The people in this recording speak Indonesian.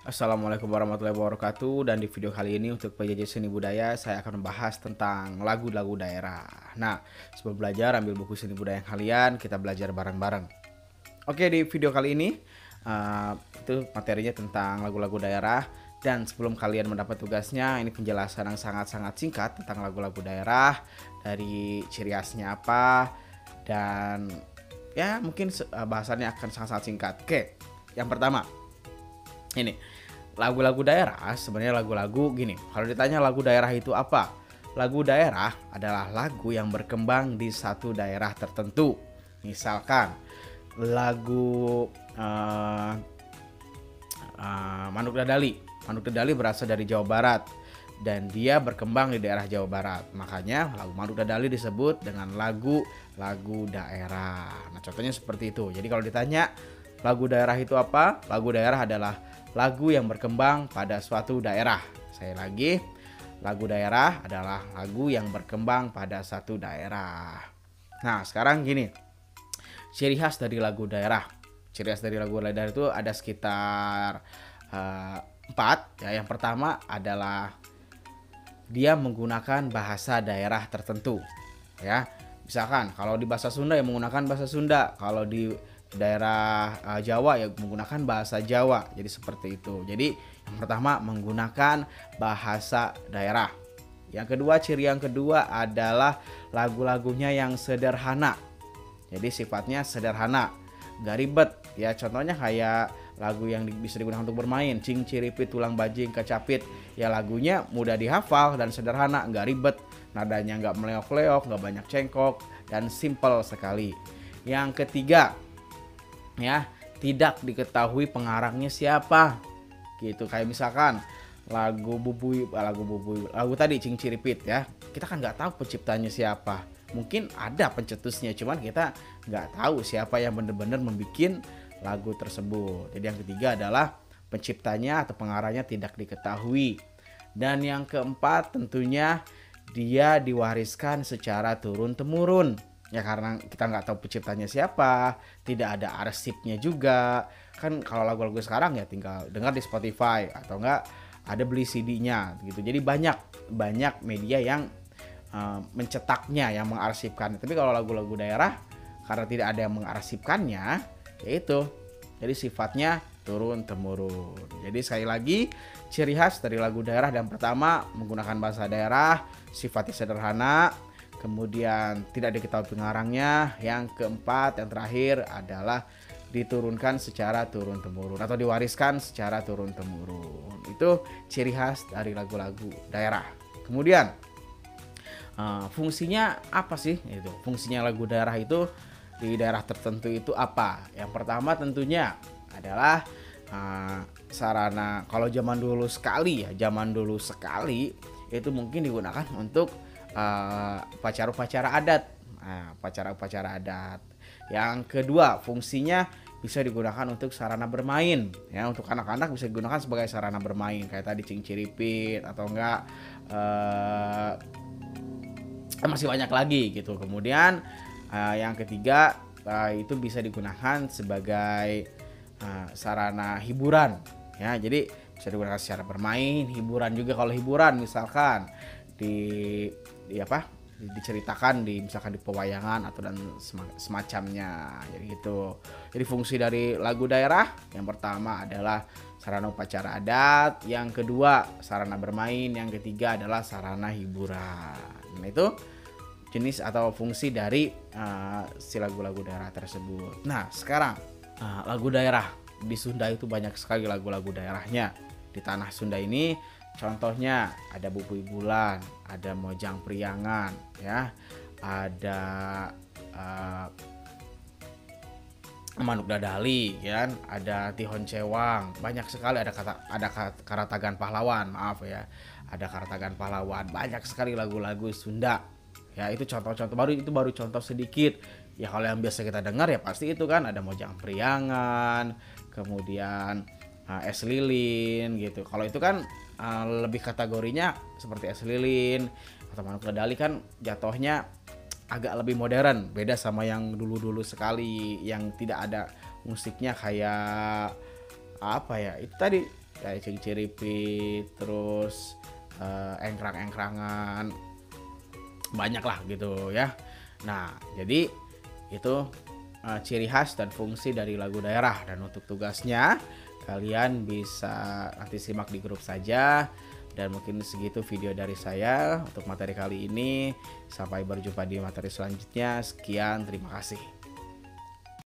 Assalamualaikum warahmatullahi wabarakatuh. Dan di video kali ini untuk PJJ Seni Budaya saya akan membahas tentang lagu-lagu daerah. Nah, sebelum belajar ambil buku seni budaya kalian, kita belajar bareng-bareng. Oke, di video kali ini uh, itu materinya tentang lagu-lagu daerah. Dan sebelum kalian mendapat tugasnya, ini penjelasan yang sangat-sangat singkat tentang lagu-lagu daerah, dari ciri khasnya apa, dan ya mungkin bahasannya akan sangat-sangat singkat. Oke, yang pertama ini lagu-lagu daerah sebenarnya lagu-lagu gini. Kalau ditanya lagu daerah itu apa? Lagu daerah adalah lagu yang berkembang di satu daerah tertentu. Misalkan lagu Manuk Dadali. Manuk Dadali berasal dari Jawa Barat dan dia berkembang di daerah Jawa Barat. Makanya lagu Manuk Dadali disebut dengan lagu daerah. Nah, contohnya seperti itu. Jadi kalau ditanya lagu daerah itu apa? Lagu daerah adalah lagu yang berkembang pada suatu daerah. Saya lagi, lagu daerah adalah lagu yang berkembang pada satu daerah. Nah, sekarang gini, ciri khas dari lagu daerah. Ciri khas dari lagu daerah itu ada sekitar 4. Ya, yang pertama adalah dia menggunakan bahasa daerah tertentu. Ya, misalkan kalau di bahasa Sunda ya menggunakan bahasa Sunda. Kalau di daerah Jawa ya menggunakan bahasa Jawa. Jadi seperti itu. Jadi yang pertama menggunakan bahasa daerah. Ciri yang kedua adalah lagu-lagunya yang sederhana. Jadi sifatnya sederhana, gak ribet. Ya contohnya kayak lagu yang bisa digunakan untuk bermain, cing ciripit tulang bajing kecapit. Ya lagunya mudah dihafal dan sederhana, gak ribet. Nadanya gak meleok-leok, gak banyak cengkok, dan simple sekali. Yang ketiga, ya tidak diketahui pengarangnya siapa gitu. Kayak misalkan lagu tadi cing ciripit, ya kita kan nggak tahu penciptanya siapa. Mungkin ada pencetusnya, cuman kita nggak tahu siapa yang benar-benar membuat lagu tersebut. Jadi yang ketiga adalah penciptanya atau pengarangnya tidak diketahui. Dan yang keempat tentunya dia diwariskan secara turun temurun. Ya karena kita nggak tahu penciptanya siapa, tidak ada arsipnya juga. Kan kalau lagu-lagu sekarang ya tinggal dengar di Spotify atau enggak ada beli CD-nya gitu. Jadi banyak media yang mencetaknya, yang mengarsipkan. Tapi kalau lagu-lagu daerah karena tidak ada yang mengarsipkannya, yaitu jadi sifatnya turun temurun. Jadi sekali lagi ciri khas dari lagu daerah, yang pertama menggunakan bahasa daerah, sifatnya sederhana, kemudian tidak diketahui pengarangnya. Yang keempat, yang terakhir adalah diturunkan secara turun temurun atau diwariskan secara turun temurun. Itu ciri khas dari lagu-lagu daerah. Kemudian fungsinya apa sih? Itu fungsinya lagu daerah itu di daerah tertentu itu apa? Yang pertama tentunya adalah sarana. Kalau zaman dulu sekali itu mungkin digunakan untuk upacara-upacara adat. Upacara-upacara adat. Yang kedua, fungsinya bisa digunakan untuk sarana bermain. Ya, untuk anak-anak bisa digunakan sebagai sarana bermain kayak tadi cing ciripit atau enggak masih banyak lagi gitu. Kemudian yang ketiga itu bisa digunakan sebagai sarana hiburan. Ya, jadi bisa digunakan secara bermain, hiburan juga. Kalau hiburan misalkan diceritakan misalkan di pewayangan atau dan semacamnya, jadi gitu. Jadi fungsi dari lagu daerah yang pertama adalah sarana upacara adat, yang kedua sarana bermain, yang ketiga adalah sarana hiburan. Nah itu jenis atau fungsi dari si lagu-lagu daerah tersebut. Nah sekarang lagu daerah di Sunda itu banyak sekali lagu-lagu daerahnya. Di tanah Sunda ini contohnya ada Bubui Bulan, ada Mojang Priangan, ya, ada Manuk Dadali, kan, ada Tihon Cewang, banyak sekali. Ada Karatagan Pahlawan, maaf ya, ada Karatagan Pahlawan, banyak sekali lagu-lagu Sunda. Ya itu contoh-contoh baru contoh sedikit. Ya kalau yang biasa kita dengar ya pasti itu kan ada Mojang Priangan, kemudian Es Lilin gitu. Kalau itu kan lebih kategorinya seperti Es Lilin atau Manuk Dadali kan jatuhnya agak lebih modern, beda sama yang dulu-dulu sekali yang tidak ada musiknya kayak apa ya, itu tadi kayak ciri-ciri, terus engkrang-engkrangan, banyak lah gitu ya. Nah, jadi itu ciri khas dan fungsi dari lagu daerah. Dan untuk tugasnya kalian bisa nanti simak di grup saja. Dan mungkin segitu video dari saya untuk materi kali ini. Sampai berjumpa di materi selanjutnya. Sekian, terima kasih.